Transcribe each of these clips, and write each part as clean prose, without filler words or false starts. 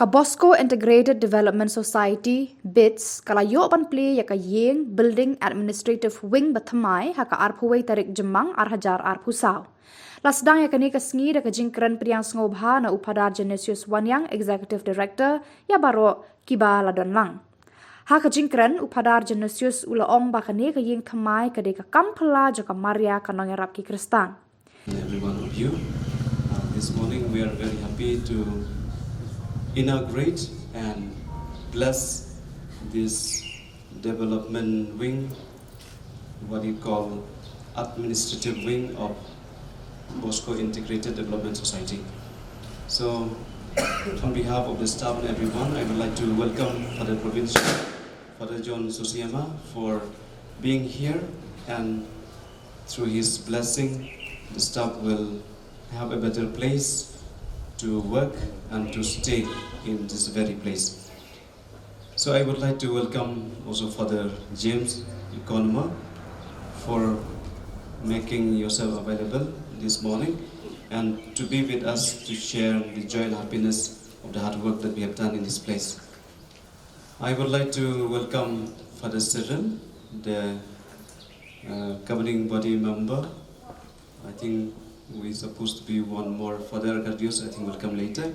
Bosco Integrated Development Society BIDS kalayo pan play ya kayeng Building Administrative Wing bathamai haka arpuway tarik jemang arhajar arpusaw. Lasdang ya kani kasngi da kajingkran priang ngobha na upadar Genesius Wanniang Executive Director ya baro kiba ladon lang. Ha kajingkran upadar Genesius ulaong bakani kayeng thamai kade ka kampala jaka Maria ka Nongiarap ki Khristan. Every one of you, this morning we are very happy to inaugurate and bless this development wing, what you call administrative wing of Bosco Integrated Development Society. So, on behalf of the staff and everyone, I would like to welcome Father Provincial, Father John Susiyama, for being here, and through his blessing, the staff will have a better place to work and to stay in this very place. So I would like to welcome also Father James Economer for making yourself available this morning and to be with us to share the joy and happiness of the hard work that we have done in this place. I would like to welcome Father Cyril, the governing body member. I think we're supposed to be one more. Father Genesius, I think, will come later.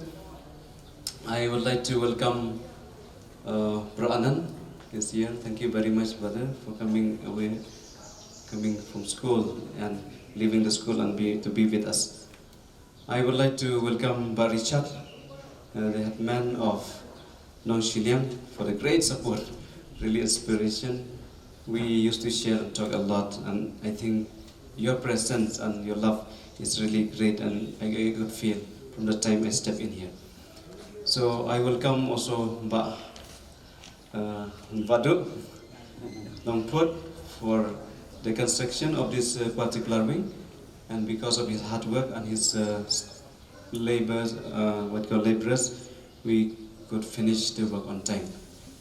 I would like to welcome Bro Anand this year. Thank you very much, brother, for coming away, coming from school and leaving the school and to be with us. I would like to welcome Bar Richard, the head man of Shillong, for the great support, really inspiration. We used to share and talk a lot, and I think your presence and your love is really great, and I get a good feel from the time I step in here. So I welcome also Vadu Longput for the construction of this particular wing, and because of his hard work and his laborers, we could finish the work on time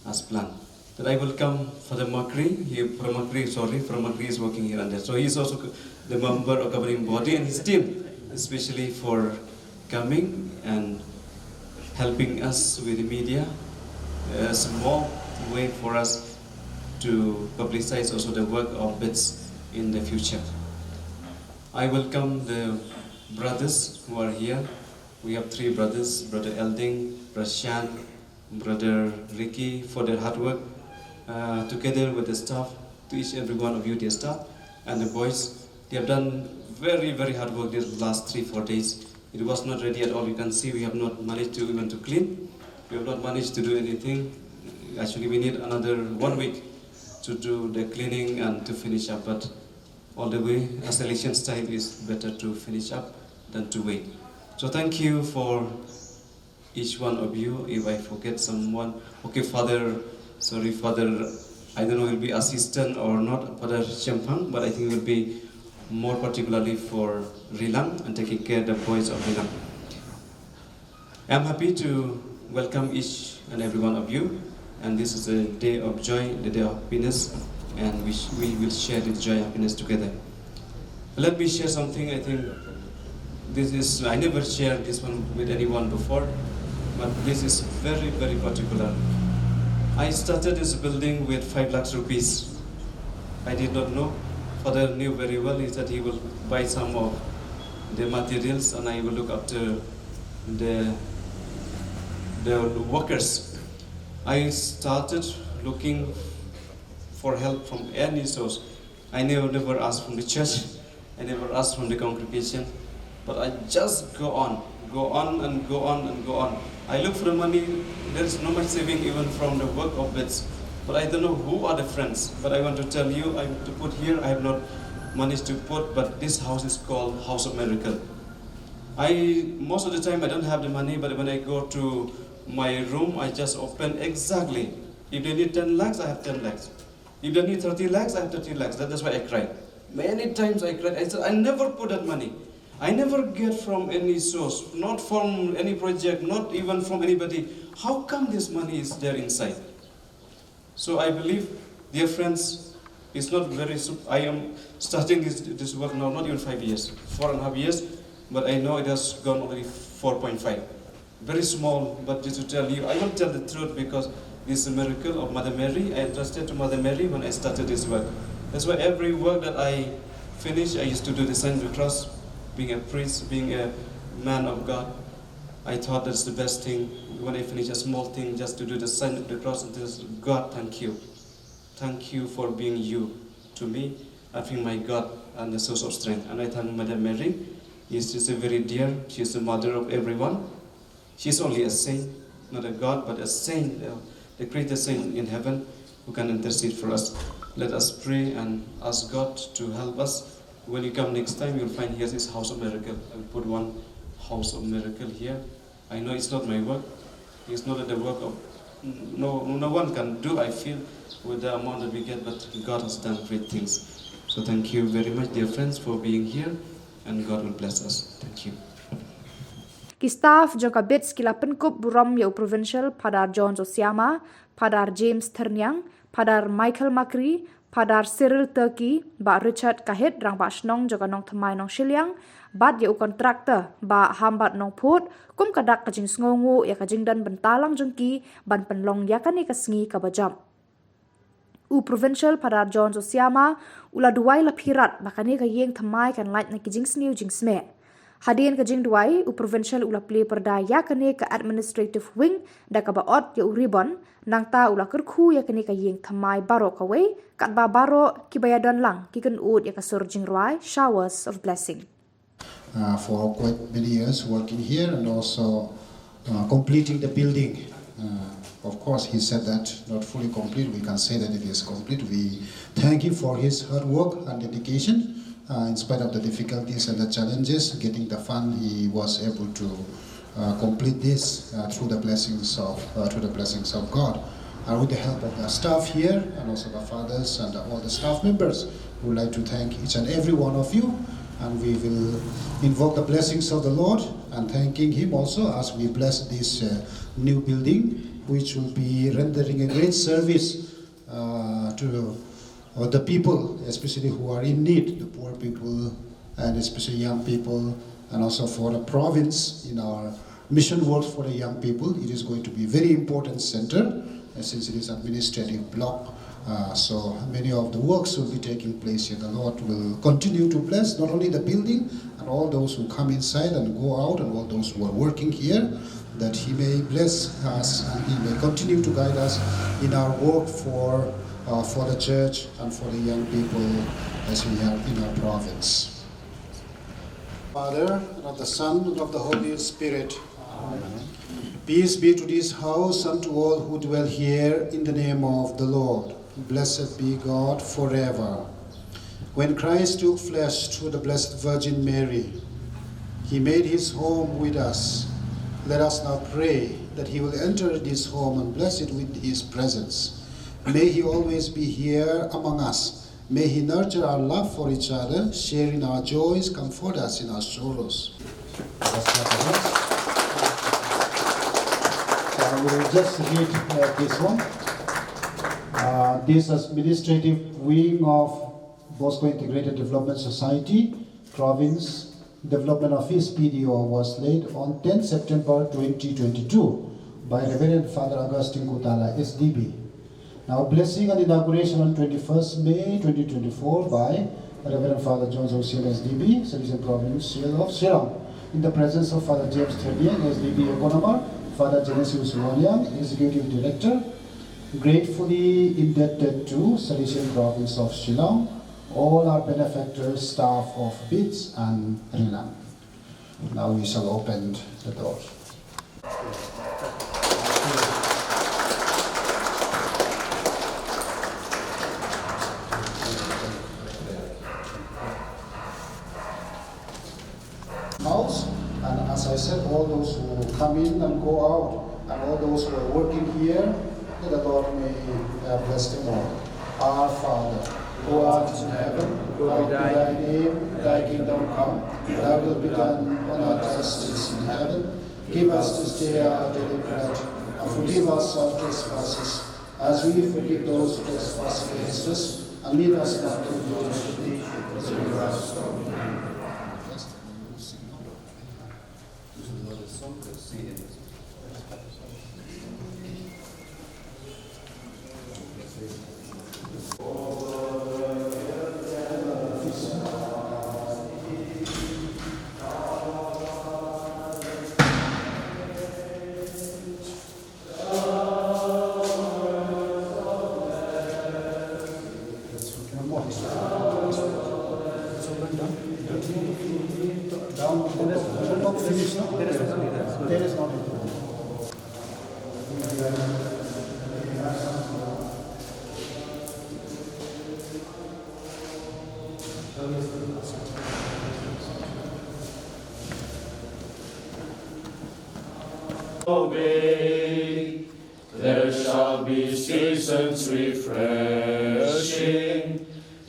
as planned. That I welcome Father Makri. Father Makri is working here and there. So he is also the member of governing body and his team, especially for coming and helping us with the media. A small way for us to publicize also the work of BIDS in the future. I welcome the brothers who are here. We have three brothers, Brother Elding, Brother Shan, Brother Ricky, for their hard work. Together with the staff, to each and every one of you, dear staff, and the boys, they have done very, very hard work these last 3-4 days. It was not ready at all. You can see we have not managed to even to clean. We have not managed to do anything. Actually, we need another 1 week to do the cleaning and to finish up. But all the way, as election style, is better to finish up than to wait. So thank you for each one of you. If I forget someone, okay, Father, I don't know, will be assistant or not, Father Champang, but I think it will be more particularly for Rilang and taking care of the boys of Rilang. I'm happy to welcome each and every one of you, and this is a day of joy, the day of happiness, and we will share the joy and happiness together. Let me share something. I think I never shared this one with anyone before, but this is very, very particular. I started this building with 5 lakhs rupees. I did not know. Father knew very well. He said he will buy some of the materials and I will look after the workers. I started looking for help from any source. I never asked from the church. I never asked from the congregation. But I just go on and go on. I look for the money. There is no much saving even from the work of BIDS. But I don't know who are the friends. But I want to tell you, I want to put here, I have not managed to put, but this house is called House of Miracle. Most of the time I don't have the money, but when I go to my room, I just open exactly. If they need 10 lakhs, I have 10 lakhs. If they need 30 lakhs, I have 30 lakhs. That's why I cried. Many times I cried. I said, I never put that money. I never get from any source, not from any project, not even from anybody. How come this money is there inside? So I believe, dear friends, it's not very, I am starting this work now, not even 5 years, 4.5 years, but I know it has gone already 4.5. very small, but just to tell you, I will tell the truth because this is a miracle of Mother Mary. I entrusted to Mother Mary when I started this work. That's why every work that I finish, I used to do the sign of the cross. Being a priest, being a man of God, I thought that's the best thing. When I finish a small thing, just to do the sign of the cross and tell God, thank you. Thank you for being you to me. I feel my God and the source of strength. And I thank Mother Mary. She's a very dear. She's the mother of everyone. She's only a saint, not a God, but a saint, the greatest saint in heaven who can intercede for us. Let us pray and ask God to help us. When you come next time, you'll find here is House of Miracle. I'll put one House of Miracle here. I know it's not my work. It's not the work of no one can do, I feel, with the amount that we get, but God has done great things. So thank you very much, dear friends, for being here, and God will bless us. Thank you. Ki staff jangka bits kila penkup buram yau provincial padar John Josiama, padar James Ternyang, padar Michael Makri, padar Cyril Turkey, ba Richard Kahit rang ba Shnong jaga nong Thamai nong Shillong, bat yau kontraktor ba Hambat nong Put, kum kadak kajing sngongu ya kajing dan bentalang jengki ban penlong ya kani kasngi kabajam. U provincial padar John Josiama ula duai lapirat bakani ka yeng Thamai kan light na kijing sniu jing smet. Hadian kajing duai u provincial ula play perda ya kane ka administrative wing da ka baot ya u ribbon nang ta ula kerku ya kane ka yeng Thamai baro ka wei kat ba baro ki bayadan lang ki kan ud ya ka surjing ruai showers of blessing. For quite many years working here and also completing the building. Of course, he said that not fully complete. We can say that it is complete. We thank him for his hard work and dedication. In spite of the difficulties and the challenges, getting the fund, he was able to complete this through the blessings of God. And with the help of the staff here and also the fathers and all the staff members, we would like to thank each and every one of you. And we will invoke the blessings of the Lord and thanking Him also as we bless this new building, which will be rendering a great service to the people, especially who are in need, the poor people and especially young people, and also for the province in our mission work for the young people. It is going to be a very important center since it is administrative block. So many of the works will be taking place here. The Lord will continue to bless not only the building and all those who come inside and go out and all those who are working here, that He may bless us and He may continue to guide us in our work for the church and for the young people as we have in our province. Father, and of the Son, and of the Holy Spirit. Amen. Peace be to this house and to all who dwell here in the name of the Lord. Blessed be God forever. When Christ took flesh through the Blessed Virgin Mary, He made His home with us. Let us now pray that He will enter this home and bless it with His presence. May He always be here among us. May He nurture our love for each other, share in our joys, comfort us in our sorrows. I will just read this one. This administrative wing of Bosco Integrated Development Society, Province Development Office PDO was laid on 10 September 2022 by Reverend Father Augustine Kutala, SDB. Now blessing and inauguration on 21st May 2024 by Reverend Father John Josiama, SDB, Salesian Province of Shillong, in the presence of Father James Ternyang, SDB Economar, Father Genesius Wanniang, Executive Director, gratefully indebted to Salesian Province of Shillong, all our benefactors, staff of BITS and RILAM. Now we shall open the door. House, and as I said, all those who come in and go out, and all those who are working here, that the Lord may bless them all. Our Father, who art in heaven, hallowed be thy name, thy kingdom come, thy will be done on earth as it is in heaven. Give us this day our daily bread, and forgive us our trespasses, as we forgive those who trespass against us, and lead us not into temptation, but deliver us from evil. Obey. There shall be seasons refreshing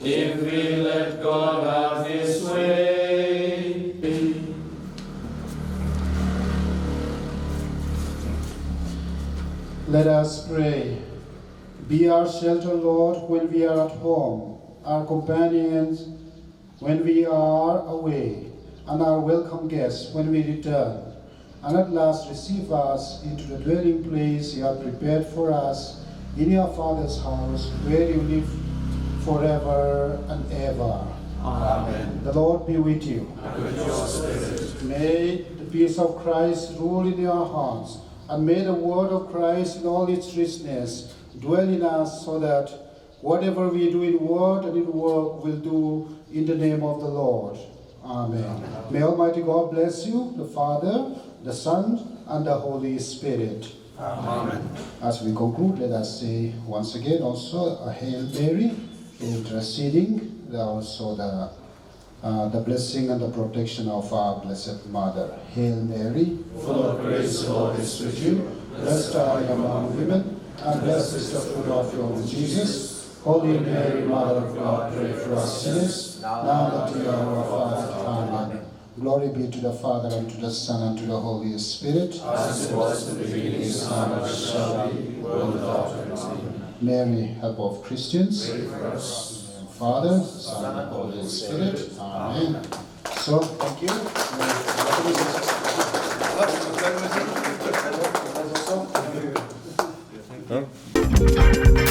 if we let God have His way. Let us pray. Be our shelter, Lord, when we are at home, our companions when we are away, and our welcome guests when we return. And at last receive us into the dwelling place you have prepared for us in your Father's house, where you live forever and ever. Amen. The Lord be with you. And with your spirit. May the peace of Christ rule in your hearts, and may the word of Christ in all its richness dwell in us, so that whatever we do in word and in work we'll do in the name of the Lord. Amen. Amen. May Almighty God bless you, the Father, the Son, and the Holy Spirit. Amen. As we conclude, let us say once again also a Hail Mary, interceding also the blessing and the protection of our Blessed Mother. Hail Mary, Full of grace, the Lord is with you. blessed are you among women, and blessed is the fruit of your womb, Jesus. Holy Mary, Mother of God, pray for us sinners, now and at the hour of our death. Amen. Glory be to the Father, and to the Son, and to the Holy Spirit. As it was in the beginning, is now, and ever shall be, world without end. Amen. Mary, help of Christians. Pray for us. Father, Son, and Holy Spirit. Amen. So, thank you.